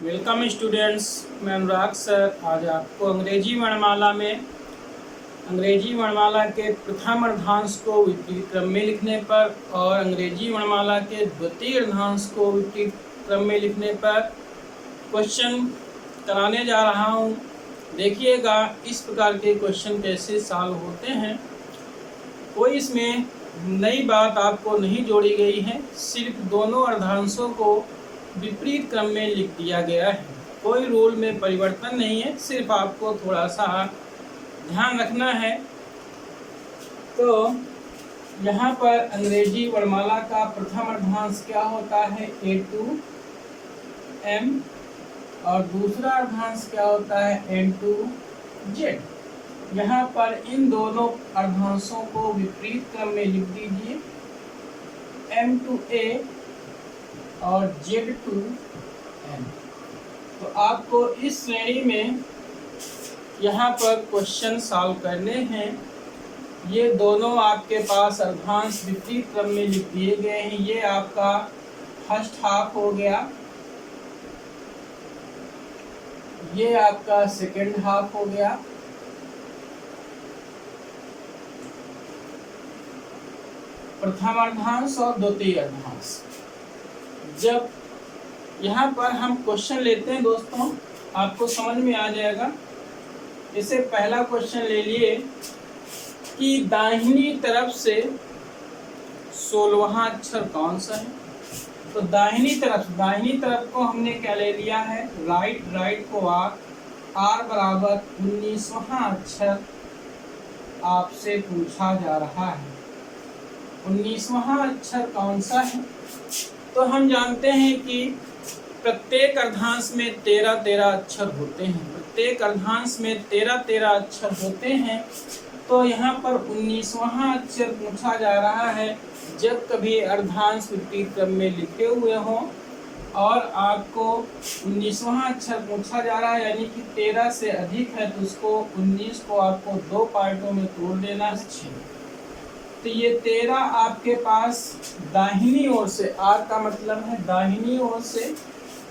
Welcome students, मैं अनुराग sir आज आपको अंग्रेजी वर्णमाला में अंग्रेजी वर्णमाला के प्रथम अर्धांश को विपरीत क्रम में लिखने पर और अंग्रेजी वर्णमाला के द्वितीय अर्धांश को विपरीत क्रम में लिखने पर क्वेश्चन कराने जा रहा हूँ। देखिएगा इस प्रकार के क्वेश्चन कैसे सॉल्व होते हैं। कोई इसमें नई बात आपको नहीं जोड़ी गई है, सिर्फ दोनों अर्धांशों को विपरीत क्रम में लिख दिया गया है। कोई रूल में परिवर्तन नहीं है, सिर्फ आपको थोड़ा सा ध्यान रखना है। तो यहाँ पर अंग्रेजी वर्णमाला का प्रथम अर्धांश क्या होता है, A to M, और दूसरा अर्धांश क्या होता है, N to Z। यहाँ पर इन दोनों अर्धांशों को विपरीत क्रम में लिख दीजिए, M to A और Z to N। तो आपको इस श्रेणी में यहाँ पर क्वेश्चन सॉल्व करने हैं। ये दोनों आपके पास अर्धांश विपरीत क्रम में लिख दिए गए हैं। ये आपका फर्स्ट हाफ हो गया, ये आपका सेकंड हाफ हो गया। प्रथम अर्धांश और द्वितीय अर्धांश। जब यहाँ पर हम क्वेश्चन लेते हैं दोस्तों, आपको समझ में आ जाएगा। इसे पहला क्वेश्चन ले लिए कि दाहिनी तरफ से 16वां अक्षर कौन सा है। तो दाहिनी तरफ को हमने क्या ले लिया है, राइट को आर बराबर 19वां अक्षर आपसे पूछा जा रहा है। 19वां अक्षर कौन सा है। तो हम जानते हैं कि प्रत्येक अर्धांश में 13 अक्षर होते हैं। प्रत्येक अर्धांश में 13 अक्षर होते हैं। तो यहाँ पर 19वां अक्षर पूछा जा रहा है। जब कभी अर्धांश विपरीत क्रम में लिखे हुए हों और आपको 19वां अक्षर पूछा जा रहा है, यानी कि 13 से अधिक है, तो उसको 19 को आपको 2 पार्टों में तोड़ देना है। तो ये 13 आपके पास दाहिनी ओर से, आर का मतलब है दाहिनी ओर से,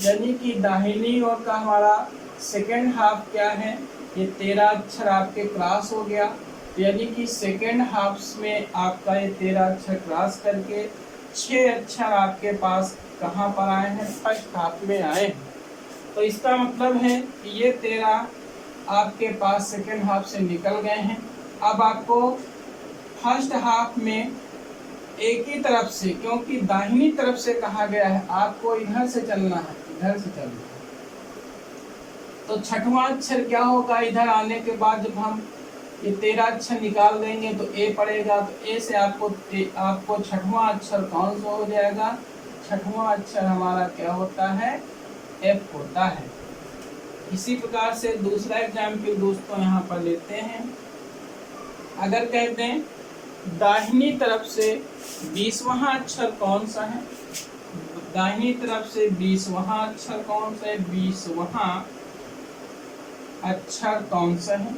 यानी कि दाहिनी ओर का हमारा सेकेंड हाफ क्या है, ये 13 अक्षर आपके क्रॉस हो गया। यानी कि सेकेंड हाफ में आपका ये 13 अक्षर क्रॉस करके 6 अक्षर आपके पास कहाँ पर आए हैं, फर्स्ट हाफ में आए हैं। तो इसका मतलब है कि ये 13 आपके पास सेकेंड हाफ से निकल गए हैं। अब आपको फर्स्ट हाफ में एक ही तरफ से, क्योंकि दाहिनी तरफ से कहा गया है, आपको इधर से चलना है, इधर से चलना है। तो छठवां अक्षर क्या होगा, इधर आने के बाद जब हम ये 13 अक्षर निकाल देंगे तो ए पड़ेगा। तो ए से आपको छठवां अक्षर कौन सा हो जाएगा, छठवां अक्षर हमारा क्या होता है, एफ होता है। इसी प्रकार से दूसरा एग्जाम्पल दोस्तों यहाँ पर लेते हैं। अगर कहते हैं दाहिनी तरफ से 20वां अक्षर कौन सा है, दाहिनी तरफ से 20वां अक्षर कौन सा है, 20वां अक्षर कौन सा है।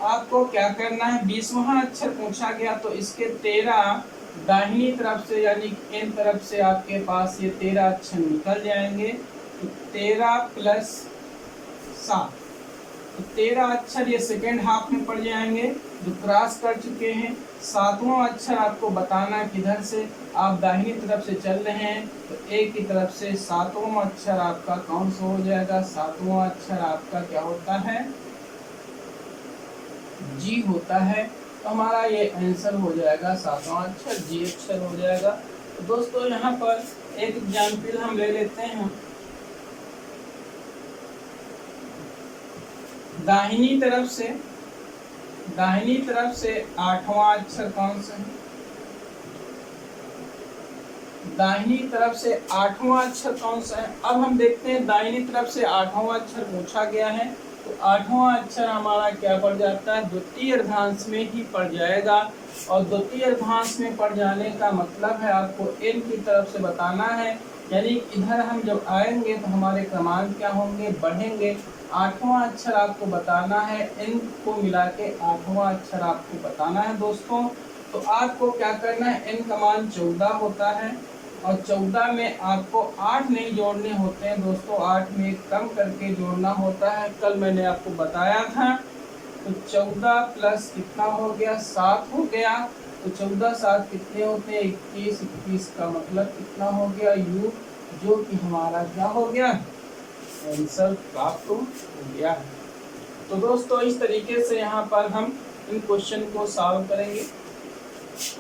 आपको क्या करना है, 20वां अक्षर पूछा गया तो इसके 13 दाहिनी तरफ से, यानी इन तरफ से आपके पास ये 13 अक्षर निकल जाएंगे। तो 13 + 7, तो 13 अक्षर ये सेकेंड हाफ में पड़ जाएंगे जो क्रॉस कर चुके हैं। 7वां अक्षर आपको बताना है किधर से आप दाहिनी तरफ से चल रहे हैं, तो ए की तरफ से 7वां अक्षर आपका कौन सा हो जाएगा, 7वां अक्षर आपका क्या होता है, जी होता है। तो हमारा ये आंसर हो जाएगा 7वां अक्षर जी अक्षर हो जाएगा। तो दोस्तों यहाँ पर एक एग्जाम्पल हम ले लेते हैं। दाहिनी तरफ से 8वां अक्षर कौन सा है, दाहिनी तरफ से 8वां अक्षर कौन सा है। अब हम देखते हैं दाहिनी तरफ से 8वां अक्षर पूछा गया है, तो 8वां अक्षर हमारा क्या पड़ जाता है, द्वितीय अर्धांश में ही पड़ जाएगा। और द्वितीय अर्धांश में पड़ जाने का मतलब है आपको एन की तरफ से बताना है, यानी इधर हम जब आएंगे तो हमारे क्रमांक क्या होंगे, बढ़ेंगे। 8वां अक्षर आपको बताना है, एन को मिला के 8वां अक्षर आपको बताना है दोस्तों। तो आपको क्या करना है, एन का मान 14 होता है, और 14 में आपको 8 नहीं जोड़ने होते हैं दोस्तों, 8 में कम करके जोड़ना होता है, कल मैंने आपको बताया था। तो 14 प्लस कितना हो गया, 7 हो गया। तो 14 7 कितने होते हैं, 21, 21 का मतलब कितना हो गया यू, जो कि हमारा क्या हो गया, आंसर प्राप्त हो गया। तो दोस्तों इस तरीके से यहाँ पर हम इन क्वेश्चन को सॉल्व करेंगे।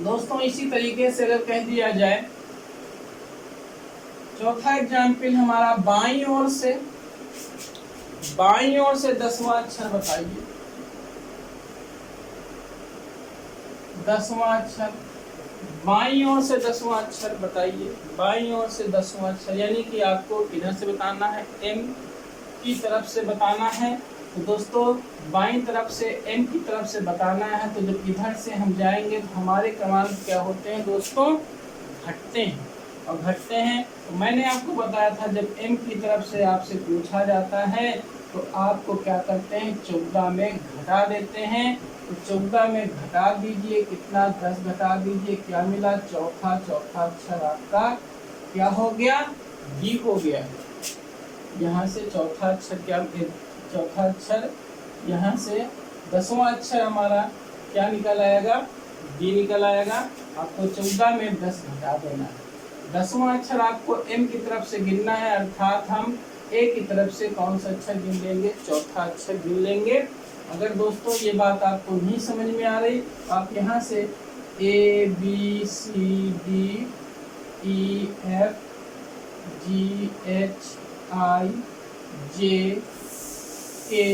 दोस्तों इसी तरीके से अगर कह दिया जाए, चौथा एग्जाम्पल हमारा बाईं ओर से 10वां अक्षर बताइए। 10वां अक्षर, बाईं ओर से 10वां अक्षर बताइए। बाईं ओर से 10वां अक्षर यानी कि आपको किधर से बताना है, एम की तरफ से बताना है। तो दोस्तों बाईं तरफ से एम की तरफ से बताना है, तो जब इधर से हम जाएंगे तो हमारे क्रमांक क्या होते हैं दोस्तों, घटते हैं। और घटते हैं तो मैंने आपको बताया था, जब एम की तरफ से आपसे पूछा जाता है तो आपको क्या करते हैं, 14 में घटा देते हैं। तो 14 में घटा दीजिए, कितना, 10 घटा दीजिए, क्या मिला, चौथा। चौथा अक्षर आपका क्या हो गया, डी हो गया। यहाँ से चौथा अक्षर क्या, चौथा अक्षर यहाँ से 10वां अक्षर हमारा क्या निकल आएगा, डी निकल आएगा। आपको 14 में 10 घटा देना है। 10वां अक्षर आपको एम की तरफ से गिनना है, अर्थात हम ए की तरफ से कौन सा अक्षर गिन लेंगे, चौथा अक्षर गिन लेंगे। अगर दोस्तों ये बात आपको नहीं समझ में आ रही, आप यहाँ से A B C D E F G H I J K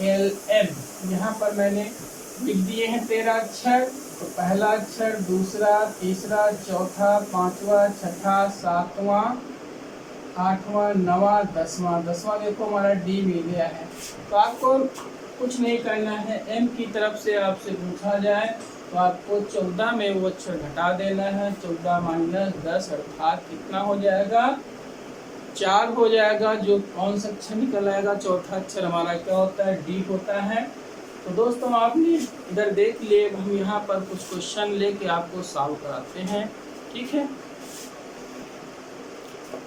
L M यहाँ पर मैंने लिख दिए हैं 13 अक्षर। तो पहला अक्षर, दूसरा, तीसरा, चौथा, पांचवा, छठा, सातवां, आठवां, नवा, 10वां। 10वां देखो हमारा डी मिल गया है। तो आपको कुछ नहीं करना है, एम की तरफ से आपसे पूछा जाए तो आपको 14 में वो अक्षर घटा देना है। 14 माइनस 10 अर्थात कितना हो जाएगा, 4 हो जाएगा। जो कौन सा अक्षर निकल आएगा, चौथा अक्षर हमारा क्या होता है, डी होता है। तो दोस्तों आपने इधर देख लिए, हम यहाँ पर कुछ क्वेश्चन लेके आपको सॉल्व कराते हैं, ठीक है।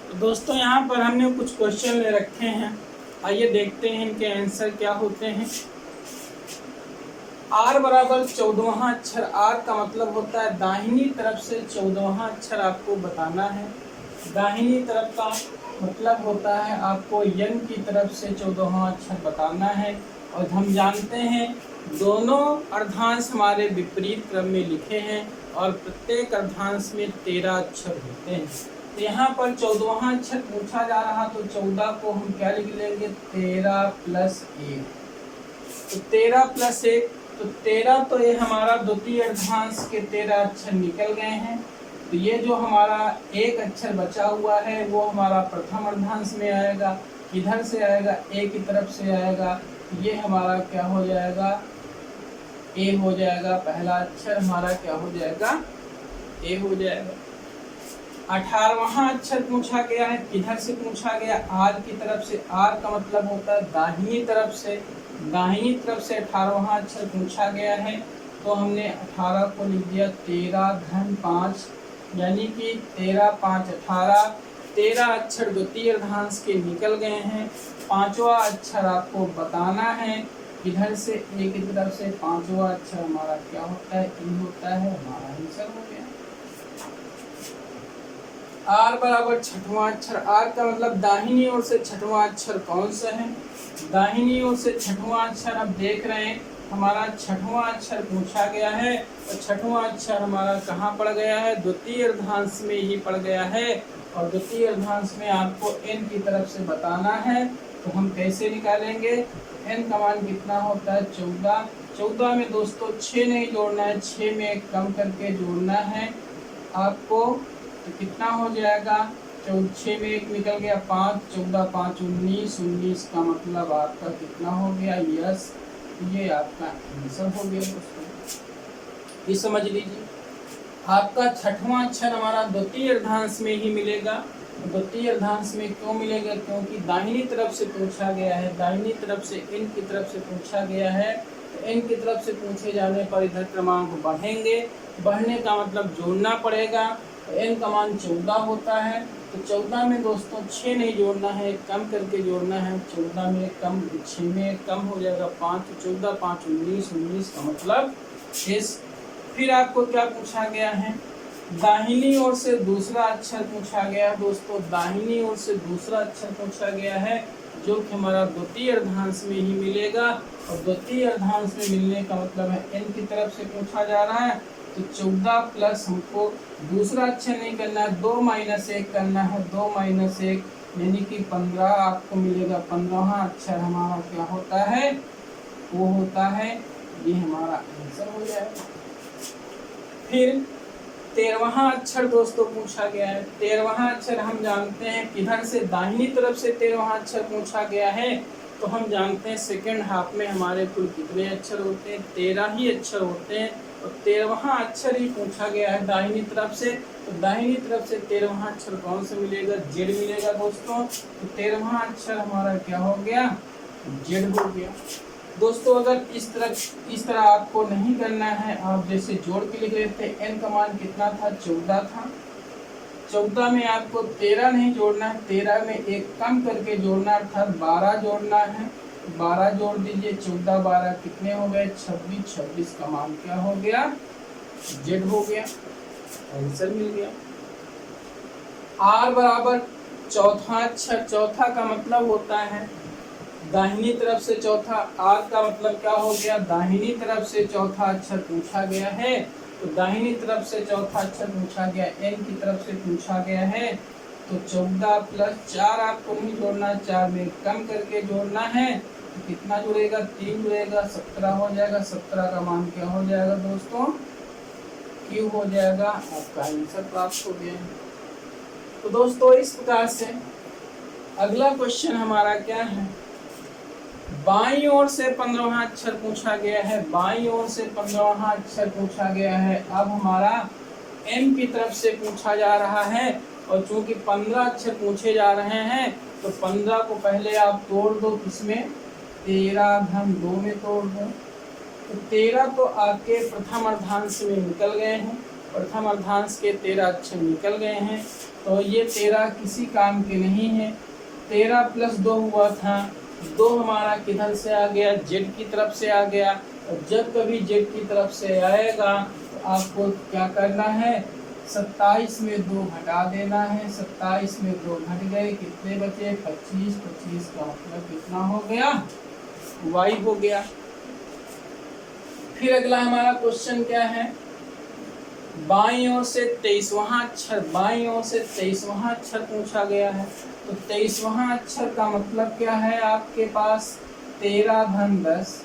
तो दोस्तों यहाँ पर हमने कुछ क्वेश्चन ले रखे हैं, आइए देखते हैं इनके आंसर क्या होते हैं। आर बराबर 14वां अक्षर, आर का मतलब होता है दाहिनी तरफ से 14वां अक्षर आपको बताना है। दाहिनी तरफ का मतलब होता है आपको यन की तरफ से 14वां अक्षर बताना है। और हम जानते हैं दोनों अर्धांश हमारे विपरीत क्रम में लिखे हैं और प्रत्येक अर्धांश में 13 अक्षर होते हैं। तो यहाँ पर 14वां अक्षर पूछा जा रहा, तो 14 को हम क्या लिख लेंगे, 13 प्लस 1। तो 13 प्लस 1, तो 13, तो ये हमारा द्वितीय अर्धांश के 13 अक्षर निकल गए हैं। तो ये जो हमारा एक अक्षर बचा हुआ है वो हमारा प्रथम अर्धांश में आएगा। किधर से आएगा, ए की तरफ से आएगा। ये हमारा क्या हो जाएगा, ए हो जाएगा। पहला अक्षर हमारा क्या हो जाएगा, ए हो जाएगा। 18वां अक्षर पूछा गया है, किधर से पूछा गया, आर की तरफ से। आर का मतलब होता है दाहिनी तरफ से। दाहिनी तरफ से 18वां अक्षर पूछा गया है, तो हमने 18 को लिख दिया 13 धन 5, यानी कि 13 5 18। 13 अक्षर द्वितीय अर्धांश के निकल गए हैं। पांचवा अक्षर आपको बताना है, इधर से ए की तरफ से। पांचवा अक्षर हमारा क्या होता है, ई होता है। हमारा आंसर हो गया। आर बराबर 6वां अक्षर, आर का मतलब दाहिनी ओर से 6वां अक्षर कौन सा है, दाहिनी ओर से 6वां अक्षर आप देख रहे हैं। हमारा 6वां अक्षर पूछा गया है, और 6वां अक्षर हमारा कहाँ पड़ गया है, द्वितीय अर्धांश में ही पड़ गया है। और द्वितीय अर्धांश में आपको एन की तरफ से बताना है, तो हम कैसे निकालेंगे, एन का मान कितना होता है, 14। 14 में दोस्तों 6 नहीं जोड़ना है, 6 में कम करके जोड़ना है आपको। तो कितना हो जाएगा, 6 में 1 निकल गया, 5, 14 5 19, 19 का मतलब आपका कितना हो गया, यस। ये आपका आंसर हो गया दोस्तों, ये समझ लीजिए। आपका 6वां अक्षर हमारा द्वितीय अर्धांश में ही मिलेगा। द्वितीय अर्धांश में क्यों मिलेगा, क्योंकि दाहिनी तरफ से पूछा गया है। दाहिनी तरफ से इन की तरफ से पूछा गया है, तो इन की तरफ से पूछे जाने पर इधर क्रमांक बढ़ेंगे। बढ़ने का मतलब जोड़ना पड़ेगा, n का मान 14 होता है। तो 14 में दोस्तों 6 नहीं जोड़ना है, कम करके जोड़ना है। 14 में कम 6 में कम हो जाएगा 5, तो 14 5 19, 19 का मतलब 6। फिर आपको क्या पूछा गया है, दाहिनी ओर से दूसरा अक्षर पूछा गया है दोस्तों। दाहिनी ओर से दूसरा अक्षर पूछा गया है जो कि हमारा द्वितीय अर्धांश में ही मिलेगा, और द्वितीय अर्धांश में मिलने का मतलब है n की तरफ से पूछा जा रहा है। तो 14 प्लस हमको दूसरा अक्षर नहीं करना है, 2 माइनस 1 करना है। 2 माइनस 1 यानी कि 15 आपको मिलेगा। 15वां अक्षर हमारा क्या होता है, वो होता है, ये हमारा आंसर हो जाएगा। फिर 13वां अक्षर दोस्तों पूछा गया है। 13वां अक्षर हम जानते हैं किधर से, दाहिनी तरफ से 13वां अक्षर पूछा गया है। तो हम जानते हैं सेकंड हाफ में हमारे कुल कितने अक्षर होते हैं, 13 ही अक्षर होते हैं। और 13वां अक्षर ही पूछा गया है दाहिनी तरफ से। तो दाहिनी तरफ से 13वां अक्षर कौन सा मिलेगा, जेड मिलेगा दोस्तों। तो 13वां अक्षर हमारा क्या हो गया, जेड हो गया दोस्तों। अगर इस तरह आपको नहीं करना है, आप जैसे जोड़ के लिख लेते हैं। n का मान कितना था, 14 था। 14 में आपको 13 नहीं जोड़ना है, 13 में एक कम करके जोड़ना, अर्थात 12 जोड़ना है। 12 जोड़ दीजिए, 14 12 कितने हो गए, 26। 26 का मान क्या हो गया, जेड हो गया, आंसर मिल गया। r बराबर चौथा अक्षर, चौथा का मतलब होता है दाहिनी तरफ से चौथा। r का मतलब क्या हो गया, दाहिनी तरफ से चौथा अक्षर पूछा गया है। तो दाहिनी तरफ से चौथा अक्षर पूछा गया, n की तरफ से पूछा गया है। तो 14 प्लस 4 आपको नहीं जोड़ना, 4 में कम करके जोड़ना है। तो कितना जुड़ेगा, 3 जुड़ेगा, 17 हो जाएगा। 17 का मान क्या हो जाएगा दोस्तों, Q हो जाएगा। आपका आंसर प्राप्त हो गया। तो दोस्तों इस प्रकार से अगला क्वेश्चन हमारा क्या है, बाईं ओर से 15वां अक्षर पूछा गया है। बाईं ओर से 15वां अक्षर पूछा गया है। अब हमारा n की तरफ से पूछा जा रहा है, और चूंकि 15 अक्षर पूछे जा रहे हैं तो 15 को पहले आप तोड़ दो, किसमें, 13 घन 2 में तोड़ दो। तो 13 तो आपके प्रथम अर्धांश में निकल गए हैं, प्रथम अर्धांश के 13 अक्षर निकल गए हैं। तो ये 13 किसी काम के नहीं है। 13 प्लस 2 हुआ था, 2 हमारा किधर से आ गया, जेड की तरफ से आ गया। और जब कभी जेड की तरफ से आएगा तो आपको क्या करना है, 27 में 2 घटा देना है। 27 में 2 घट गए, कितने बचे, 25। 25 का मतलब कितना हो गया, वाई हो गया। फिर अगला हमारा क्वेश्चन क्या है, बाईं ओर से 23वां अक्षर, बाईं ओर से 23वां अक्षर पूछा गया है। तो 23वां अक्षर का मतलब क्या है आपके पास, 13 धन 10,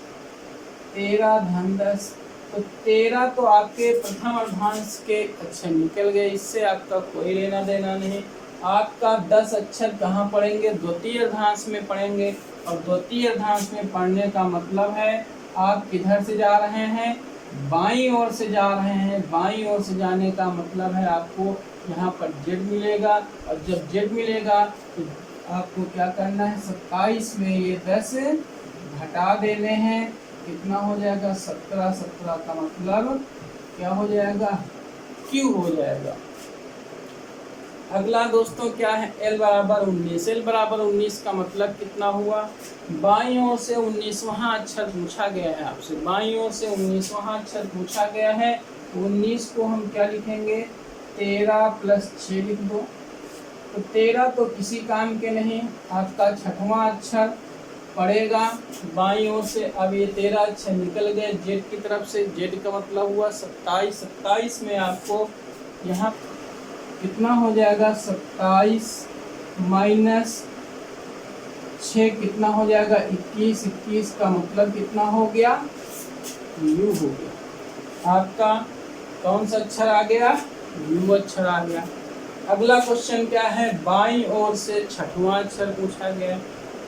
13 धन 10। तो 13 तो आपके प्रथम अर्धांश के अक्षर निकल गए, इससे आपका कोई लेना देना नहीं। आपका 10 अक्षर कहाँ पढ़ेंगे, द्वितीय अर्धांश में पढ़ेंगे। और द्वितीय अर्धांश में पढ़ने का मतलब है आप किधर से जा रहे हैं, बाईं ओर से जा रहे हैं। बाईं ओर से जाने का मतलब है आपको यहाँ पर जेड मिलेगा, और जब जेड मिलेगा तो आपको क्या करना है, 27 में ये 10 घटा देने हैं। कितना हो जाएगा, 17। 17 का मतलब क्या हो जाएगा, क्यू हो जाएगा। अगला दोस्तों क्या है, L बराबर 19। L बराबर 19 का मतलब कितना हुआ, बाईं ओर से 19वां अक्षर पूछा गया है आपसे। बाईं ओर से 19वां अक्षर पूछा गया है। 19 को हम क्या लिखेंगे, 13 प्लस 6 लिख दो। तो 13 तो किसी काम के नहीं, आपका 6वां अक्षर पड़ेगा बाईं ओर से। अब ये 13 अक्षर निकल गए जेड की तरफ से, जेड का मतलब हुआ 27। 27 में आपको यहाँ कितना हो जाएगा, 27 माइनस 6 कितना हो जाएगा, 21। 21 का मतलब कितना हो गया, यू हो गया। आपका कौन सा अक्षर आ गया, यू अक्षर आ गया। अगला क्वेश्चन क्या है, बाईं ओर से 6वां अक्षर पूछा गया।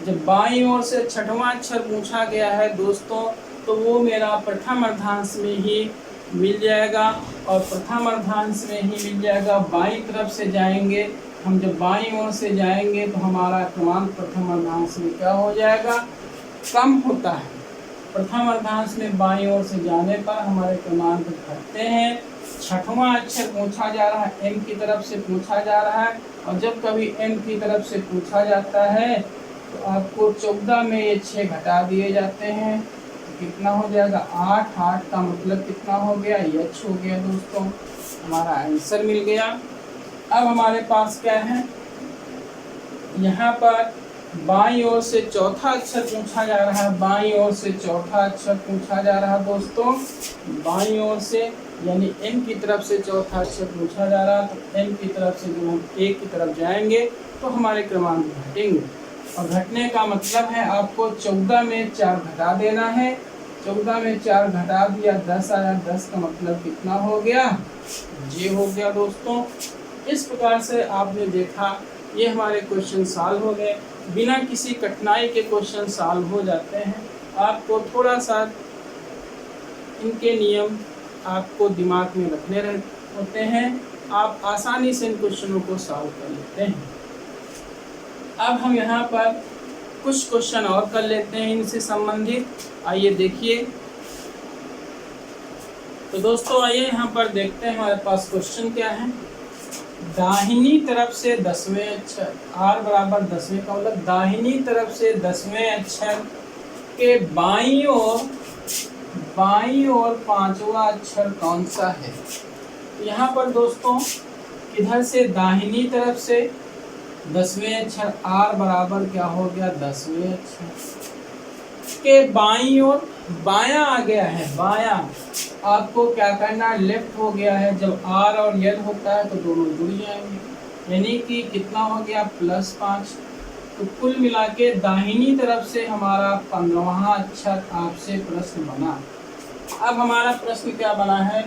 जब बाईं ओर से 6वां अक्षर पूछा गया है दोस्तों, तो वो मेरा प्रथम अर्धांश में ही मिल जाएगा, और प्रथम अर्धांश में ही मिल जाएगा। बाईं तरफ से जाएंगे हम, जब बाईं ओर से जाएंगे तो हमारा क्रमांक प्रथम अर्धांश में क्या हो जाएगा, कम होता है। प्रथम अर्धांश में बाईं ओर से जाने पर हमारे क्रमांक घटते हैं। छठवां अक्षर पूछा जा रहा है, m की तरफ से पूछा जा रहा है। और जब कभी m की तरफ से पूछा जाता है तो आपको 14 में ये 6 घटा दिए जाते हैं, तो कितना हो जाएगा 8। 8 का मतलब कितना हो गया, h हो गया दोस्तों, हमारा आंसर मिल गया। अब हमारे पास क्या है, यहाँ पर बाईं ओर से चौथा अक्षर पूछा जा रहा है, बाईं ओर से चौथा अक्षर पूछा जा रहा है दोस्तों, बाईं ओर से यानी m की तरफ से चौथा अक्षर पूछा जा रहा है। तो m की तरफ से जब हम a की तरफ जाएंगे तो हमारे क्रमांक घटेंगे, और घटने का मतलब है आपको 14 में 4 घटा देना है। 14 में 4 घटा दिया, 10 आया, 10 का मतलब कितना हो गया, j हो गया दोस्तों। इस प्रकार से आपने देखा, ये हमारे क्वेश्चन सॉल्व हो गए। बिना किसी कठिनाई के क्वेश्चन सॉल्व हो जाते हैं। आपको थोड़ा सा इनके नियम आपको दिमाग में रखने होते हैं, आप आसानी से इन क्वेश्चनों को सॉल्व कर लेते हैं। अब हम यहाँ पर कुछ क्वेश्चन और कर लेते हैं इनसे संबंधित। आइए देखिए, तो दोस्तों आइए यहाँ पर देखते हैं हमारे पास क्वेश्चन क्या है। दाहिनी तरफ से 10वें अक्षर, r बराबर 10वें का मतलब दाहिनी तरफ से 10वें अक्षर के बाईं ओर 5वां अक्षर कौन सा है। यहाँ पर दोस्तों इधर से दाहिनी तरफ से 10वें अक्षर r बराबर क्या हो गया, 10वें अक्षर के बाईं ओर, बायां आ गया है, बायां आपको क्या करना है, लेफ्ट हो गया है। जब r और l होता है तो दोनों जुड़ जाएंगे, यानी कि कितना हो गया, +5। तो कुल मिला के दाहिनी तरफ से हमारा 15वां अक्षर आपसे प्रश्न बना। अब हमारा प्रश्न क्या बना है,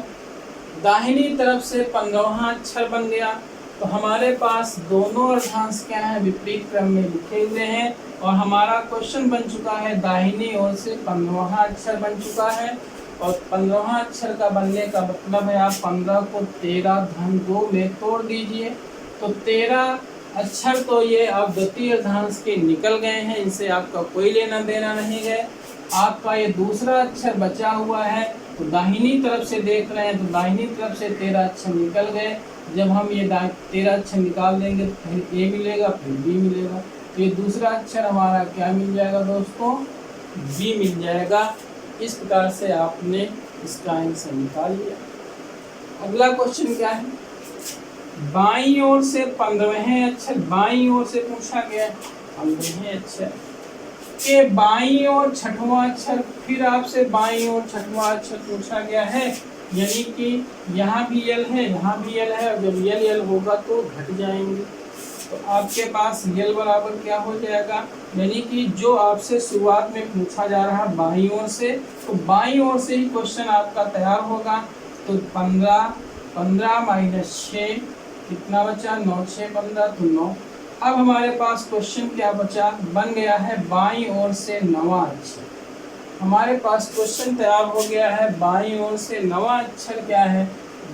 दाहिनी तरफ से 15वां अक्षर बन गया, तो हमारे पास दोनों अर्धांश क्या है, विपरीत क्रम में लिखे हुए हैं। और हमारा क्वेश्चन बन चुका है, दाहिनी ओर से 15वां अक्षर बन चुका है। और 15वां अक्षर का बनने का मतलब है, आप 15 को 13 धन 2 में तोड़ दीजिए। तो 13 अक्षर तो ये आप द्वितीय अर्धांश के निकल गए हैं, इनसे आपका कोई लेना देना नहीं है। आपका ये दूसरा अक्षर बचा हुआ है, तो दाहिनी तरफ से देख रहे हैं, तो दाहिनी तरफ से 13 अक्षर निकल गए। जब हम ये 13 अक्षर निकाल देंगे तो फिर ए मिलेगा, फिर बी मिलेगा। तो ये दूसरा अक्षर हमारा क्या मिल जाएगा दोस्तों, बी मिल जाएगा। इस प्रकार से आपने इसका आंसर निकाल लिया। अगला क्वेश्चन क्या है, बाईं ओर से 15वें अक्षर, बाईं ओर से पूछा गया 15वें अक्षर के बाईं ओर 6वां अक्षर, फिर आपसे बाईं ओर 6वां अक्षर पूछा गया है, यानी कि यहाँ भी यल है, यहाँ भी यल है, और जब यल होगा तो घट जाएंगे। तो आपके पास यल बराबर क्या हो जाएगा, यानी कि जो आपसे शुरुआत में पूछा जा रहा है बाईं ओर से, तो बाईं ओर से ही क्वेश्चन आपका तैयार होगा। तो 15 - 6 कितना बचा, 9 6 15, तो 9। अब हमारे पास क्वेश्चन क्या बचा, बन गया है बाईं ओर से 9वां अक्षर। हमारे पास क्वेश्चन तैयार हो गया है, बाईं ओर से 9वां अक्षर क्या है,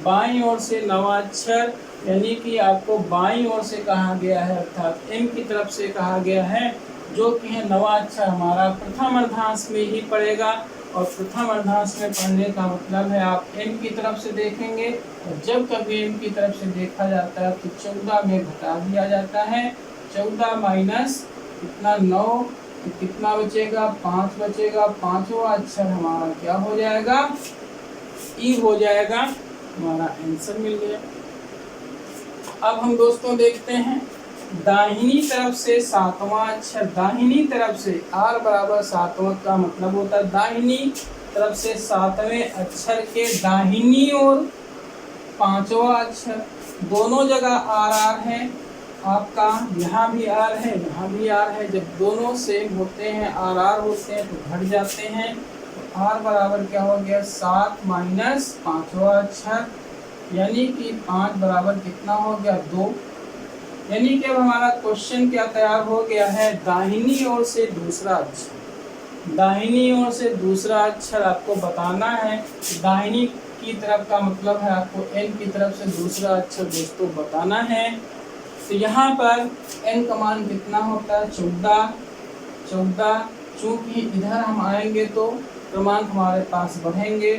बाईं ओर से 9वां अक्षर यानी कि आपको बाईं ओर से कहा गया है, अर्थात m की तरफ से कहा गया है, जो कि है 9वां अक्षर हमारा प्रथम अर्धांश में ही पड़ेगा। और प्रथम अर्धांश में पढ़ने का मतलब है आप m की तरफ से देखेंगे, और जब कभी m की तरफ से देखा जाता है तो 14 में घटा दिया जाता है। 14 माइनस कितना, 9, तो कितना बचेगा, 5 बचेगा। 5वां अक्षर हमारा क्या हो जाएगा, ई हो जाएगा। हमारा आंसर मिल गया। अब हम दोस्तों देखते हैं, दाहिनी तरफ से 7वां अक्षर, दाहिनी तरफ से r बराबर 7वां का मतलब होता है दाहिनी तरफ से 7वें अक्षर के दाहिनी ओर 5वां अक्षर, दोनों जगह r है आपका, यहाँ भी r है, यहाँ भी r है। जब दोनों सेम होते हैं, r होते हैं, तो घट जाते हैं। तो r बराबर क्या हो गया, 7 माइनस 5वां अक्षर, यानी कि 5 बराबर कितना हो गया, 2। यानी कि अब हमारा क्वेश्चन क्या तैयार हो गया है, दाहिनी ओर से दूसरा अक्षर, दाहिनी ओर से दूसरा अक्षर आपको बताना है। दाहिनी की तरफ का मतलब है आपको n की तरफ से दूसरा अक्षर दोस्तों बताना है। तो यहाँ पर n का मान कितना होता है, 14। चूँकि इधर हम आएंगे तो क्रमांक हमारे पास बढ़ेंगे,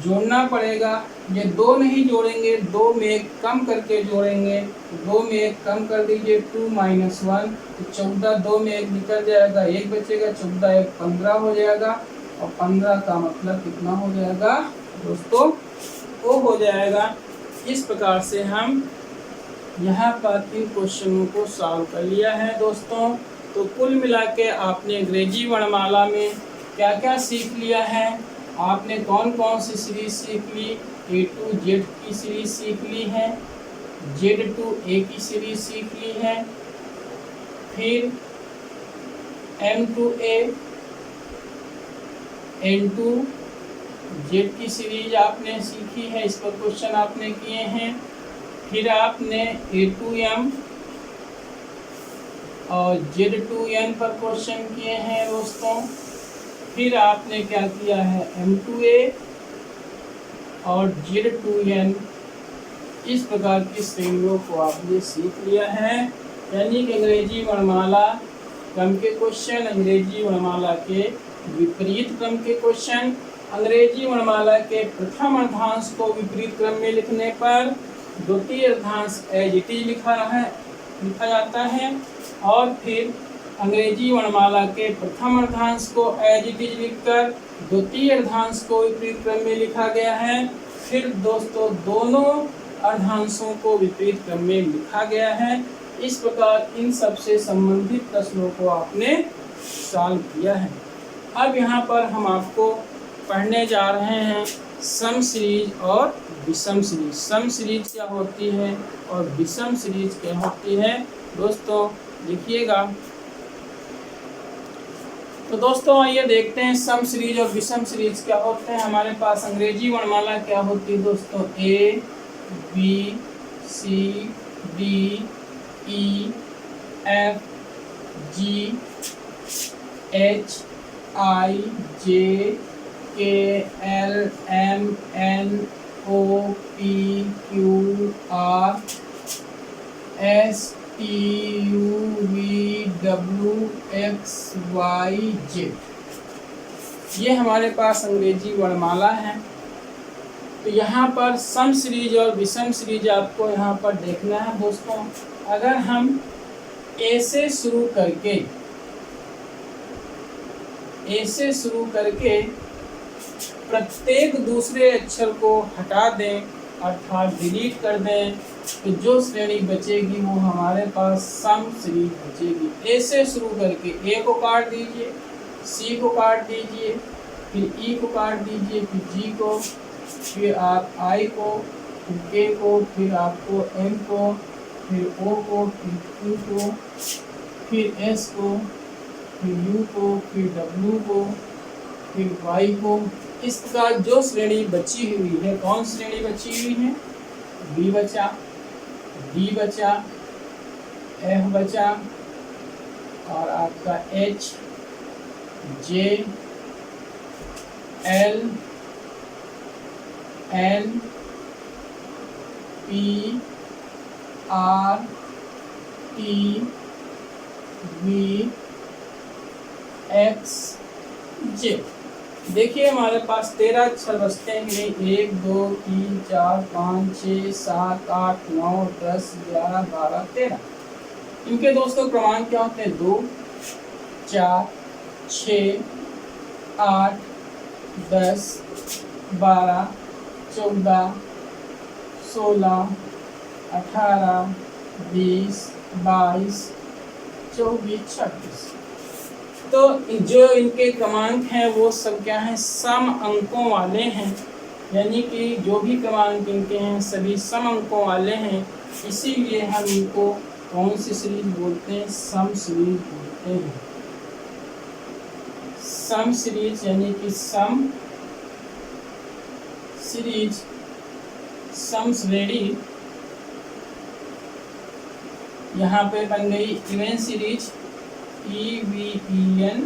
जोड़ना पड़ेगा। ये दो नहीं जोड़ेंगे, दो में एक कम करके जोड़ेंगे। दो में एक कम कर दीजिए, 2 - 1 तो 14, दो में एक निकल जाएगा, एक बचेगा, 14 एक 15 हो जाएगा। और 15 का मतलब कितना हो जाएगा दोस्तों, वो हो जाएगा। इस प्रकार से हम यहाँ पर इन क्वेश्चनों को सॉल्व कर लिया है दोस्तों। तो कुल मिला के आपने अंग्रेजी वर्णमाला में क्या क्या सीख लिया है, आपने कौन कौन सी सीरीज सीख ली। A to Z की सीरीज सीख ली है, Z to A की सीरीज सीख ली है, फिर M to A, N to Z की सीरीज आपने सीखी है, इस पर क्वेश्चन आपने किए हैं। फिर आपने A to M और Z to N पर क्वेश्चन किए हैं दोस्तों। फिर आपने क्या किया है, M to A और Z to N, इस प्रकार की श्रेणियों को आपने सीख लिया है। यानी कि अंग्रेजी वर्णमाला क्रम के क्वेश्चन, अंग्रेजी वर्णमाला के विपरीत क्रम के क्वेश्चन, अंग्रेजी वर्णमाला के प्रथम अर्धांश को विपरीत क्रम में लिखने पर द्वितीय अर्धांश एज इट इज लिखा जाता है। और फिर अंग्रेजी वर्णमाला के प्रथम अर्धांश को एज इट इज लिखकर द्वितीय अर्धांश को विपरीत क्रम में लिखा गया है। फिर दोस्तों दोनों अर्धांशों को विपरीत क्रम में लिखा गया है। इस प्रकार इन सब से संबंधित प्रश्नों को आपने सॉल्व किया है। अब यहाँ पर हम आपको पढ़ने जा रहे हैं सम सीरीज और विषम सीरीज। सम सीरीज क्या होती है और विषम सीरीज क्या होती है दोस्तों, देखिएगा। तो दोस्तों आइए देखते हैं सम सीरीज और विषम सीरीज क्या होते हैं। हमारे पास अंग्रेजी वर्णमाला क्या होती है दोस्तों, A B C D E F G H I J K L M N O P Q R S T U V W X Y Z, ये हमारे पास अंग्रेजी वर्णमाला है। तो यहाँ पर सम सीरीज और विषम सीरीज आपको यहाँ पर देखना है दोस्तों। अगर हम ए से शुरू करके प्रत्येक दूसरे अक्षर को हटा दें अर्थात डिलीट कर दें, तो जो श्रेणी बचेगी वो हमारे पास सम सीरीज बचेगी। ए से शुरू करके ए को काट दीजिए, सी को काट दीजिए, फिर ई को काट दीजिए, फिर जी को, फिर आप आई को, फिर के को, फिर आपको एम को, फिर ओ को, फिर क्यू को, फिर एस को, फिर यू को, फिर डब्ल्यू को, फिर वाई को। इस प्रकार जो श्रेणी बची हुई है, कौन श्रेणी बची हुई है, बी बचा, डी बचा, एफ बचा और आपका H, J, L, N, P, R, T, V, X, J. देखिए हमारे पास 13 अक्षर बचते हैं, 1 2 3 4 5 6 7 8 9 10 11 12 13। इनके दोस्तों क्रमांक क्या होते हैं, 2 4 6 8 10 12 14 16 18 20 22 24 26। तो जो इनके क्रमांक हैं वो सब क्या हैं, सम अंकों वाले हैं। यानी कि जो भी क्रमांक इनके हैं सभी सम अंकों वाले हैं, इसीलिए हम इनको कौन सी सीरीज बोलते हैं, सम सीरीज बोलते हैं। सम सीरीज यानी कि सम सीरीज, सम श्रेणी यहाँ पे बन गई even series, EVEN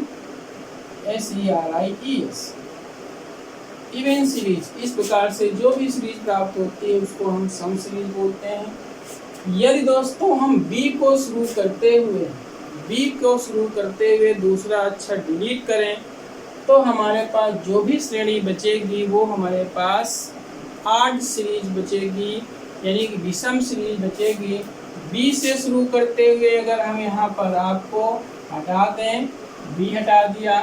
SERIES, even series. इस प्रकार से जो भी सीरीज प्राप्त होती है उसको हम सम सीरीज बोलते हैं। यदि दोस्तों हम B को शुरू करते हुए दूसरा अक्षर डिलीट करें तो हमारे पास जो भी श्रेणी बचेगी वो हमारे पास आड सीरीज बचेगी, यानी कि विषम सीरीज बचेगी। बी से शुरू करते हुए अगर हम यहाँ पर आपको हटा दें, बी हटा दिया,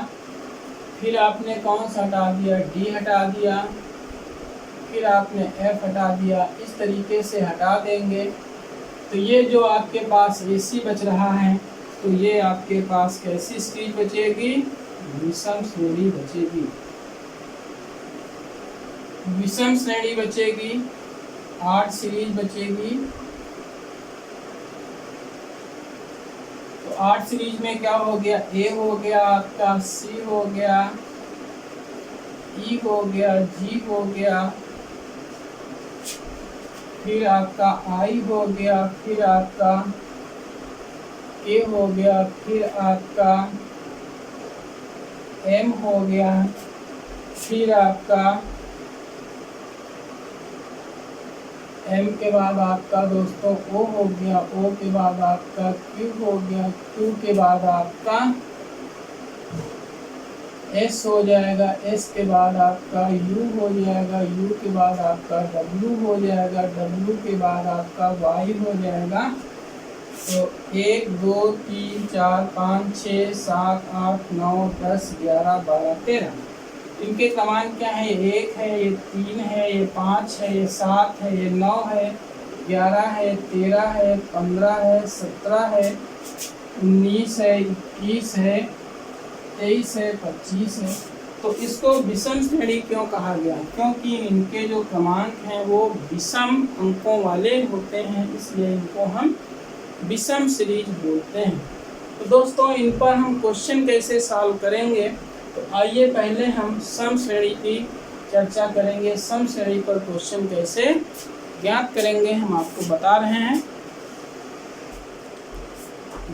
फिर आपने कौन सा हटा दिया, डी हटा दिया, फिर आपने एफ हटा दिया, इस तरीके से हटा देंगे तो ये जो आपके पास AC बच रहा है, तो ये आपके पास कैसी सीरीज बचेगी, विषम श्रेणी बचेगी। विषम श्रेणी बचेगी, 8 सीरीज बचेगी। तो 8 सीरीज में क्या हो गया, A हो गया आपका, C हो गया, E हो गया, G हो गया, फिर आपका I हो गया, फिर आपका K हो गया, फिर आपका M हो गया, फिर आपका M के बाद आपका दोस्तों O हो गया, O के बाद आपका Q हो गया, Q के बाद आपका S हो जाएगा, S के बाद आपका U हो जाएगा, U के बाद आपका W हो जाएगा, W के बाद आपका Y हो जाएगा। तो 1 2 3 4 5 6 7 8 9 10 11 12 13, इनके क्रमांक क्या है, 1 है, ये 3 है, ये 5 है, ये 7 है, ये 9 है, 11 है, 13 है, 15 है, 17 है, 19 है, 21 है, 23 है, 25 है। तो इसको विषम श्रेणी क्यों कहा गया, क्योंकि इनके जो क्रमांक हैं वो विषम अंकों वाले होते हैं, इसलिए इनको हम विषम सीरीज बोलते हैं। तो दोस्तों इन पर हम क्वेश्चन कैसे सॉल्व करेंगे, तो आइए पहले हम सम श्रेणी की चर्चा करेंगे। सम श्रेणी पर क्वेश्चन कैसे ज्ञात करेंगे हम आपको बता रहे हैं।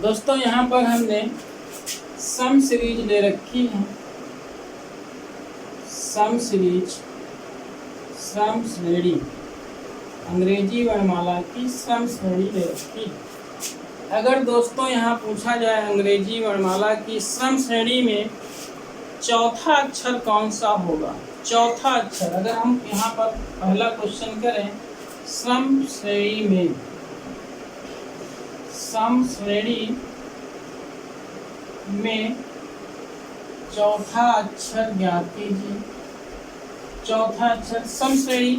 दोस्तों यहाँ पर हमने सम सीरीज ले रखी है, सम सीरीज, सम श्रेणी, अंग्रेजी वर्णमाला की सम श्रेणी ले रखी है। अगर दोस्तों यहाँ पूछा जाए अंग्रेजी वर्णमाला की सम श्रेणी में चौथा अक्षर कौन सा होगा, चौथा अक्षर, अगर हम यहाँ पर पहला क्वेश्चन करें, सम श्रेणी में, सम श्रेणी में चौथा अक्षर ज्ञात कीजिए। चौथा अक्षर सम श्रेणी,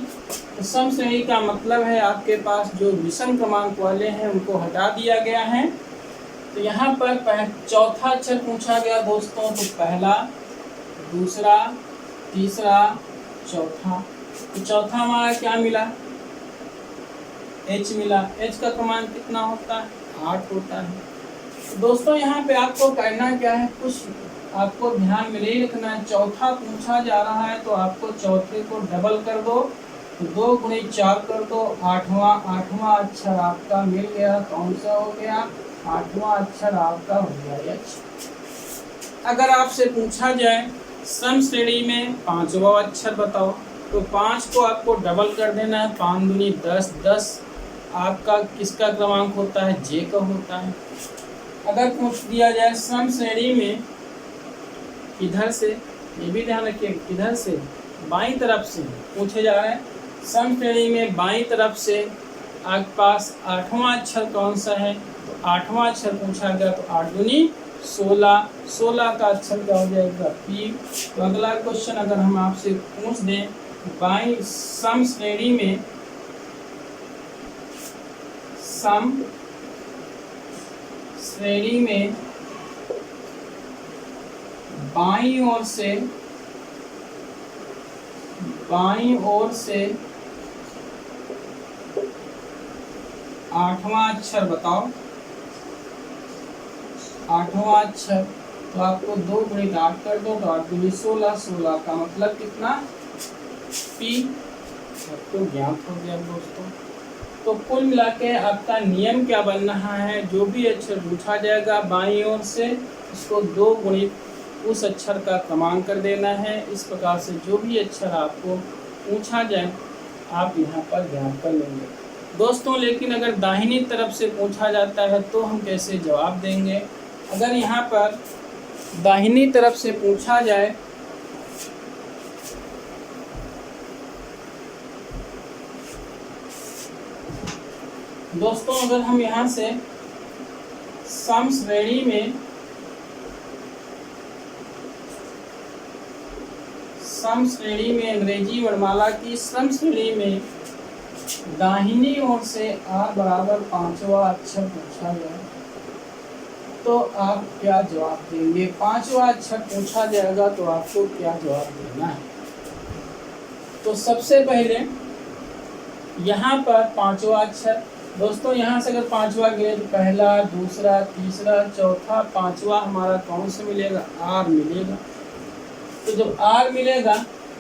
तो सम श्रेणी का मतलब है आपके पास जो विषम क्रमांक वाले हैं उनको हटा दिया गया है। तो यहाँ पर चौथा अक्षर पूछा गया दोस्तों, तो पहला, दूसरा, तीसरा, चौथा। तो चौथा हमारा क्या मिला, H मिला। H का क्रमांक कितना होता है, 8 होता है। तो दोस्तों यहाँ पे आपको करना क्या है, कुछ आपको ध्यान में नहीं रखना है। चौथा पूछा जा रहा है तो आपको चौथे को डबल कर दो, तो 2 × 4 कर दो, आठवां अक्षर आपका मिल गया। कौन सा हो गया, 8वां अक्षर आपका हो गया H। अगर आपसे पूछा जाए सम श्रेणी में 5वां अक्षर बताओ, तो 5 को आपको डबल कर देना है, 5 दूनी 10, 10 आपका किसका क्रमांक होता है, J का होता है। अगर पूछ दिया जाए सम श्रेणी में किधर से, ये भी ध्यान रखिए, किधर से, बाईं तरफ से पूछे जा रहे हैं। सम श्रेणी में बाईं तरफ से आपके पास 8वां अक्षर कौन सा है, तो 8वां अक्षर पूछा गया, तो 8 दूनी 16, 16 का अक्षर क्या हो जाएगा, P। तो अगला क्वेश्चन अगर हम आपसे पूछ दें, बाईं सम श्रेणी में, सम श्रेणी में बाईं ओर से, बाईं ओर से 8वां अक्षर बताओ, 8वां अक्षर, तो आपको 2 × 8 कर दो, तो 8 दूनी 16, 16 का मतलब कितना, P। सबको ज्ञात हो गया दोस्तों। तो कुल मिला के आपका नियम क्या बन रहा है, जो भी अक्षर पूछा जाएगा बाईं ओर से, उसको 2 × उस अक्षर का क्रमांक कर देना है। इस प्रकार से जो भी अक्षर आपको पूछा जाए आप यहाँ पर ज्ञात कर लेंगे दोस्तों। लेकिन अगर दाहिनी तरफ से पूछा जाता है तो हम कैसे जवाब देंगे। अगर यहाँ पर दाहिनी तरफ से पूछा जाए दोस्तों अगर हम यहाँ से सम श्रेणी में अंग्रेजी वर्णमाला की सम श्रेणी में दाहिनी ओर से r बराबर 5वां अक्षर पूछा गया तो आप क्या जवाब देंगे? 5वां अक्षर पूछा जाएगा तो आपको क्या जवाब देना है? तो सबसे पहले यहाँ पर 5वां अक्षर, दोस्तों यहाँ से अगर 5वां गिने तो पहला, दूसरा, तीसरा, चौथा, 5वां हमारा कौन से मिलेगा? R मिलेगा। तो जब R मिलेगा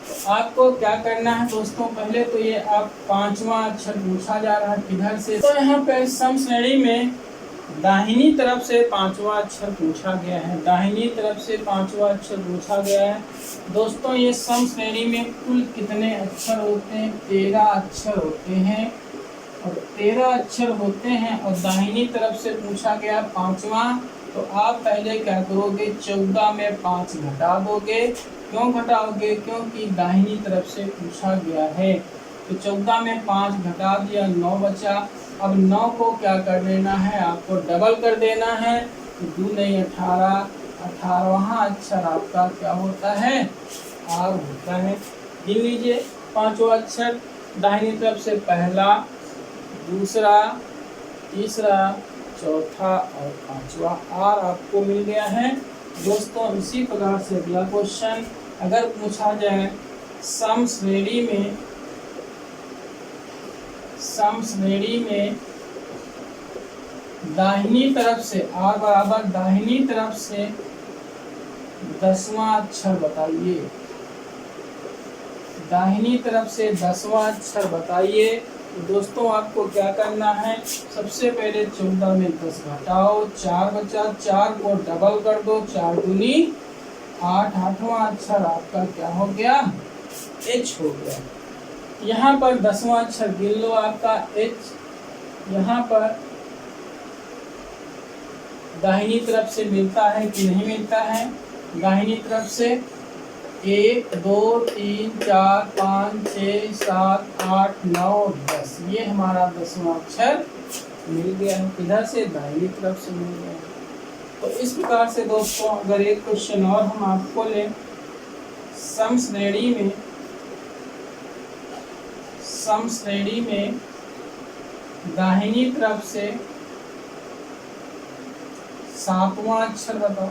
तो आपको क्या करना है दोस्तों? पहले तो ये आप 5वां अक्षर पूछा जा रहा है किधर से, तो यहाँ पे सम श्रेणी में दाहिनी तरफ से 5वां अक्षर पूछा गया है। दाहिनी तरफ से 5वां अक्षर पूछा गया है। दोस्तों ये सम श्रेणी में कुल कितने अक्षर होते हैं? 13 अक्षर होते हैं। और 13 अक्षर होते हैं और दाहिनी तरफ से पूछा गया 5वां, तो आप पहले क्या करोगे? 14 में 5 घटा दोगे। क्यों घटाओगे? क्योंकि दाहिनी तरफ से पूछा गया है। तो 14 में 5 घटा दिया, 9 बचा। अब 9 को क्या कर देना है? आपको डबल कर देना है। तो 2 नहीं 18, 18वां अक्षर आपका क्या होता है? R होता है। गिन लीजिए 5वां अक्षर, दाहिनी तरफ से पहला, दूसरा, तीसरा, चौथा और 5वां R आपको मिल गया है। दोस्तों इसी प्रकार से अगला क्वेश्चन अगर पूछा जाए सम श्रेणी में दाहिनी तरफ से R बराबर दाहिनी तरफ से 10वां अक्षर बताइए। दाहिनी तरफ से 10वां अक्षर बताइए। दोस्तों आपको क्या करना है? सबसे पहले 14 में 10 घटाओ, 4 बचा। 4 को डबल कर दो, 4 दूनी 8। 8वां अक्षर आपका क्या हो गया? H हो गया। यहाँ पर 10वां अक्षर गिन लो आपका H। यहाँ पर दाहिनी तरफ से मिलता है कि नहीं मिलता है? दाहिनी तरफ से 1 2 3 4 5 6 7 8 9 10, ये हमारा 10वां अक्षर मिल गया है। किधर से? दाहिनी तरफ से मिल गया है। तो इस प्रकार से दोस्तों अगर एक क्वेश्चन और हम आपको लें, सम श्रेणी में दाहिनी तरफ से 7वां अक्षर बताओ।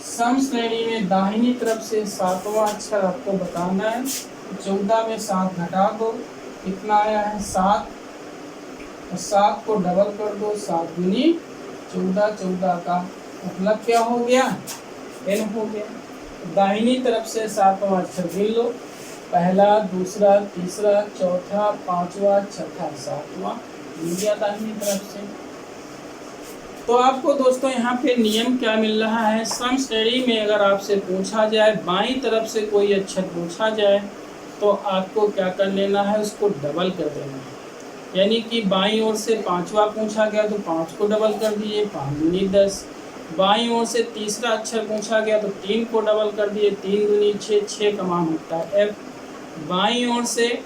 सम श्रेणी में दाहिनी तरफ से 7वां अक्षर आपको बताना है। 14 में 7 घटा दो, कितना आया है? 7। और 7 को डबल कर दो, 7 दूनी 14। 14 का मतलब क्या हो गया? N हो गया। दाहिनी तरफ से 7वां अक्षर गिन लो, पहला, दूसरा, तीसरा, चौथा, 5वां, छठा, 7वां मिल गया दाहिनी तरफ से। तो आपको दोस्तों यहाँ पे नियम क्या मिल रहा है? सम श्रेणी में अगर आपसे पूछा जाए बाईं तरफ से कोई अक्षर पूछा जाए तो आपको क्या कर लेना है? उसको डबल कर देना है। यानी कि बाईं ओर से 5वां पूछा गया तो 5 को डबल कर दिए, 5 दूनी 10। बाईं ओर से तीसरा अक्षर पूछा गया तो 3 को डबल कर दिए, 3 दूनी 6। 6 का मान होता है F। बाईं ओर से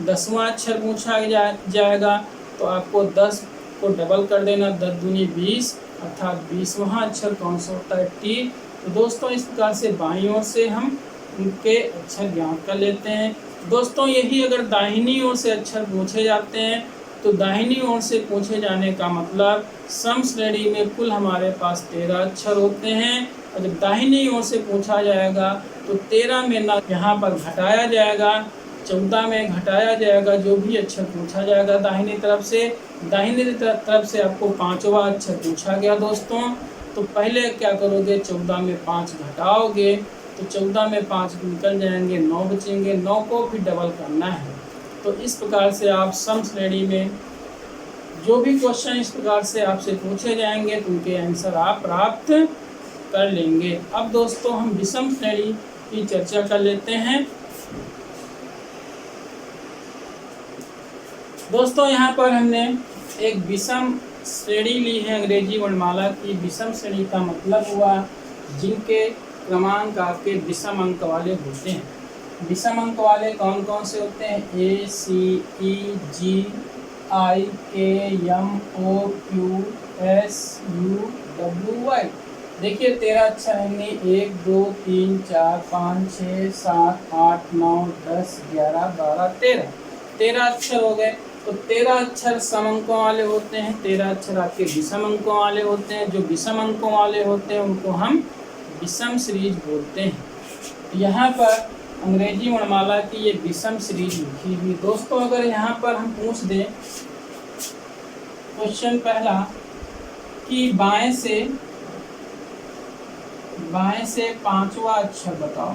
10वां अक्षर पूछा जाएगा तो आपको 10 को डबल कर देना, 10 दूनी 20, अर्थात 20वां अक्षर कौन सा होता है? T। तो दोस्तों इस प्रकार से बाईं ओर से हम उनके अक्षर ज्ञात कर लेते हैं। दोस्तों यही अगर दाहिनी ओर से अक्षर पूछे जाते हैं तो दाहिनी ओर से पूछे जाने का मतलब सम श्रेणी में कुल हमारे पास 13 अक्षर होते हैं। और जब दाहिनी ओर से पूछा जाएगा तो 13 में ना यहाँ पर घटाया जाएगा, 14 में घटाया जाएगा जो भी अक्षर पूछा जाएगा दाहिनी तरफ से। दाहिनी तरफ से आपको 5वां अक्षर पूछा गया दोस्तों, तो पहले क्या करोगे? 14 में 5 घटाओगे तो 14 में 5 निकल जाएंगे, 9 बचेंगे। 9 को भी डबल करना है। तो इस प्रकार से आप सम श्रेणी में जो भी क्वेश्चन इस प्रकार से आपसे पूछे जाएंगे तो उनके आंसर आप प्राप्त कर लेंगे। अब दोस्तों हम विषम श्रेणी की चर्चा कर लेते हैं। दोस्तों यहाँ पर हमने एक विषम श्रेणी ली है अंग्रेजी वर्णमाला की। विषम श्रेणी का मतलब हुआ जिनके क्रमांक आपके विषम अंक वाले होते हैं। विषम अंक वाले कौन कौन से होते हैं? A, C, E, G, SIKMOQSUWY। देखिए 13 अक्षर हमने 1 2 3 4 5 6 7 8 9 10 11 12 13 अक्षर हो गए। तो 13 अक्षर सम अंकों वाले होते हैं, 13 अक्षर आपके विषम अंकों वाले होते हैं। जो विषम अंकों वाले होते हैं उनको हम विषम सीरीज बोलते हैं। यहाँ पर अंग्रेजी वर्णमाला की ये विषम सीरीज लिखी हुई। दोस्तों अगर यहाँ पर हम पूछ दें क्वेश्चन पहला कि बाएं से पांचवा अक्षर बताओ,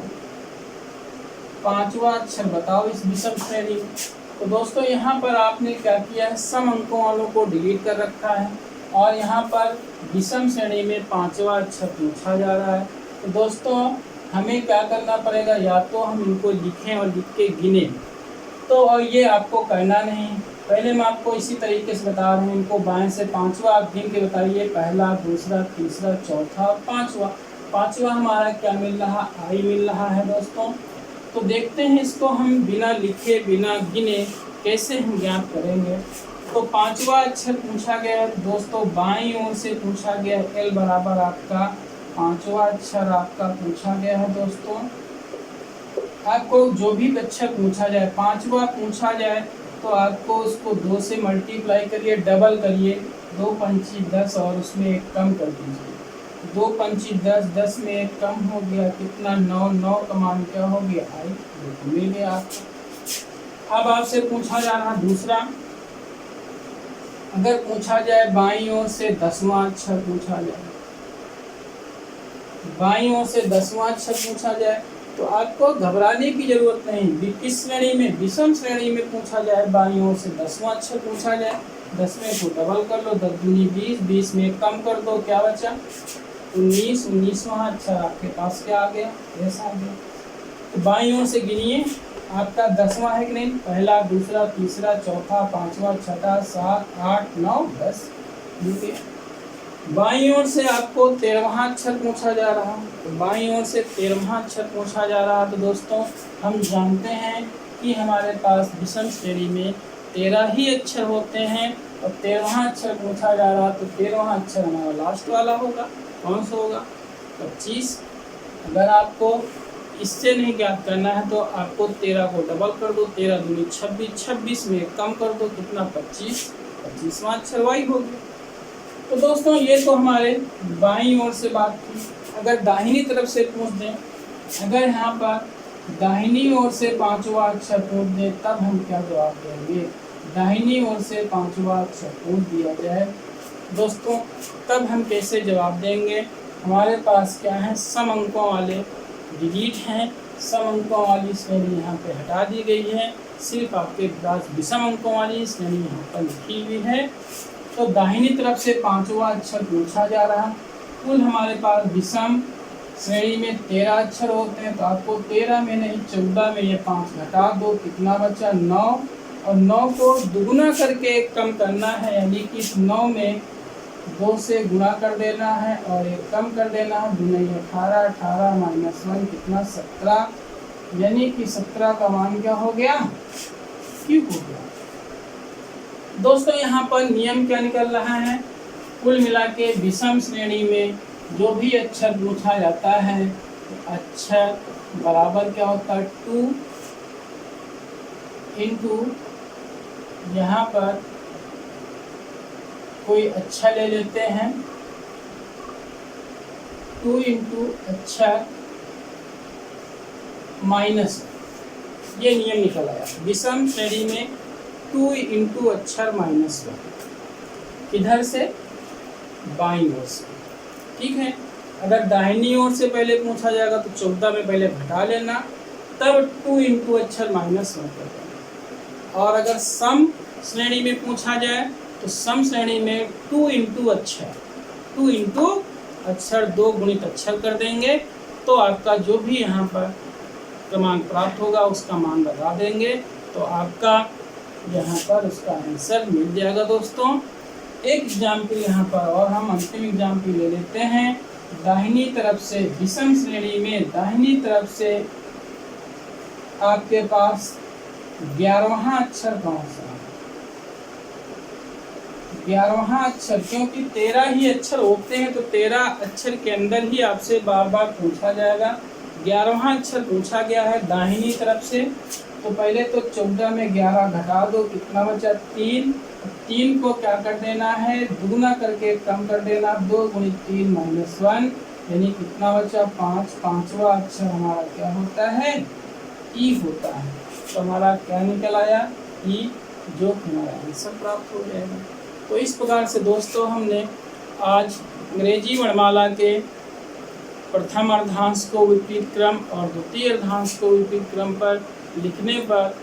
पांचवा अक्षर बताओ इस विषम श्रेणी में। तो दोस्तों यहाँ पर आपने क्या किया है, सम अंकों वालों को डिलीट कर रखा है और यहाँ पर विषम श्रेणी में पांचवा अक्षर पूछा जा रहा है। तो दोस्तों हमें क्या करना पड़ेगा, या तो हम इनको लिखें और लिख के गिने। तो और ये आपको करना नहीं, पहले मैं आपको इसी तरीके से बता रहा हूँ। इनको बाएं से पांचवा आप गिन के बताइए, पहला दूसरा तीसरा चौथा और पांचवा। पांचवा हमारा क्या मिल रहा, आई मिल रहा है दोस्तों। तो देखते हैं इसको हम बिना लिखे बिना गिने कैसे हम ज्ञात करेंगे। तो पांचवा अक्षर पूछा गया है दोस्तों, बाईं ओर से पूछा गया है। एल बराबर आपका पांचवा अक्षर आपका पूछा गया है दोस्तों। आपको जो भी अक्षर पूछा जाए, पांचवा पूछा जाए तो आपको उसको 2 से मल्टीप्लाई करिए, डबल करिए, 2 पंची 10 और उसमें एक कम कर दीजिए। 2 पंची 10, 10 में एक कम हो गया, कितना 9, 9 का मान क्या हो गया, आई, मिल गया आपको। अब आपसे पूछा जा रहा दूसरा, अगर पूछा जाए बाईं ओर से 10वां अक्षर पूछा जाए, बाईं ओर से 10वां अक्षर पूछा जाए तो आपको घबराने की जरूरत नहीं। किस श्रेणी में, विषम श्रेणी में पूछा जाए, बाईं ओर से 10वां अक्षर पूछा जाए, 10 में को डबल कर लो, 10 दूनी 20, 20 में कम कर दो, क्या बचा 19, 19वां अक्षर आपके पास क्या आ गया, ऐसा आ गया। तो बाईं ओर से गिनिए, आपका 10वां है कि नहीं, पहला दूसरा तीसरा चौथा पांचवा छठा 7 8 9 10 मिल गया। बाईं ओर से आपको 13वां अक्षर पूछा जा रहा, तो बाईं ओर से 13वां अक्षर पूछा जा रहा। तो दोस्तों हम जानते हैं कि हमारे पास विषम श्रेणी में 13 ही अक्षर होते हैं और 13वां अक्षर पूछा जा रहा, तो 13वां अक्षर हमारा लास्ट वाला होगा। कौन सा होगा, 25। अगर आपको इससे नहीं ज्ञात करना है तो आपको 13 को डबल कर दो, 13 दूनी 26, 26 में कम कर दो, कितना 25, 25वां अक्षर वाई हो गया। तो दोस्तों ये तो हमारे बाईं ओर से बात थी। अगर दाहिनी तरफ से पूछ दें, अगर यहाँ पर दाहिनी ओर से पांचवा अक्षर पूछ दें तब हम क्या जवाब देंगे। दाहिनी ओर से पांचवा अक्षर पूछ दिया जाए दोस्तों तब हम कैसे जवाब देंगे। हमारे पास क्या है, सम अंकों वाले डिलीट हैं, सम अंकों वाली श्रेणी यहाँ पे हटा दी गई है, सिर्फ आपके पास विषम अंकों वाली श्रेणी यहाँ पर लिखी हुई है। तो दाहिनी तरफ से पांचवा अक्षर पूछा जा रहा। कुल हमारे पास विषम श्रेणी में 13 अक्षर होते हैं, तो आपको 13 में नहीं 14 में ये 5 घटा दो, कितना बचा 9, और 9 को दुगुना करके एक कम करना है, यानी कि 9 में 2 से गुणा कर देना है और एक कम कर देना है। 2 18, 18 माइनस 1 कितना 17, यानी कि 17 का मान क्या हो गया, क्यूब हो गया। दोस्तों यहाँ पर नियम क्या निकल रहा है, कुल मिला के विषम श्रेणी में जो भी अक्षर पूछा जाता है तो अक्षर बराबर क्या होता है 2 इंटू, यहाँ पर कोई अक्षर ले लेते हैं, 2 इंटू अक्षर माइनस, ये नियम निकल आया। विषम श्रेणी में 2 इंटू अक्षर माइनस 1, किधर से, बाईं ओर से, ठीक है। अगर दाहिनी ओर से पहले पूछा जाएगा तो 14 में पहले घटा लेना, तब 2 इंटू अक्षर माइनस 1 कर देना। और अगर सम श्रेणी में पूछा जाए तो सम श्रेणी में 2 इंटू अक्षर, 2 इंटू अक्षर 2 गुणित अक्षर कर देंगे, तो आपका जो भी यहाँ पर क्रमांक प्राप्त होगा उसका मान लगा देंगे, तो आपका यहाँ पर उसका आंसर मिल जाएगा। दोस्तों एक एग्जाम्पल यहाँ पर और हम अंतिम एग्जाम्पल ले लेते हैं। दाहिनी तरफ से विषम श्रेणी में दाहिनी तरफ से आपके पास 11वां अक्षर कौन सा है, 11वां अक्षर, क्योंकि 13 ही अक्षर होते हैं तो 13 अक्षर के अंदर ही आपसे बार बार पूछा जाएगा। 11वां अक्षर पूछा गया है दाहिनी तरफ से। तो पहले तो 14 में 11 घटा दो, कितना बचा 3। 3 को क्या कर देना है, दुगुना करके कम कर देना, 2 गुणित 3 माइनस 1, यानी कितना बचा 5। 5वां अक्षर हमारा क्या होता है, ई होता है। तो हमारा क्या निकल आया, ई, जो हमारा आंसर प्राप्त हो जाएगा। तो इस प्रकार से दोस्तों हमने आज अंग्रेजी वर्णमाला के प्रथम अर्धांश को विपरीत क्रम और द्वितीय अर्धांश को विपरीत क्रम पर लिखने पर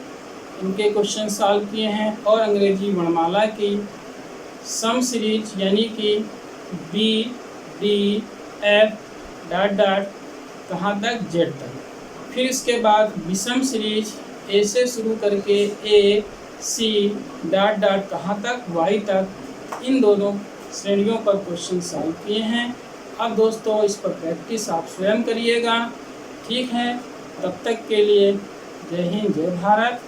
इनके क्वेश्चन सॉल्व किए हैं, और अंग्रेजी वर्णमाला की सम सीरीज यानी कि B D F dot dot कहाँ तक, जेड तक। फिर इसके बाद विषम सीरीज ए से शुरू करके ए सी डॉट डॉट कहाँ तक, वाई तक, इन दोनों श्रेणियों पर क्वेश्चन सॉल्व किए हैं। अब दोस्तों इस पर प्रैक्टिस आप स्वयं करिएगा, ठीक है। तब तक के लिए जय हिंद, जय भारत।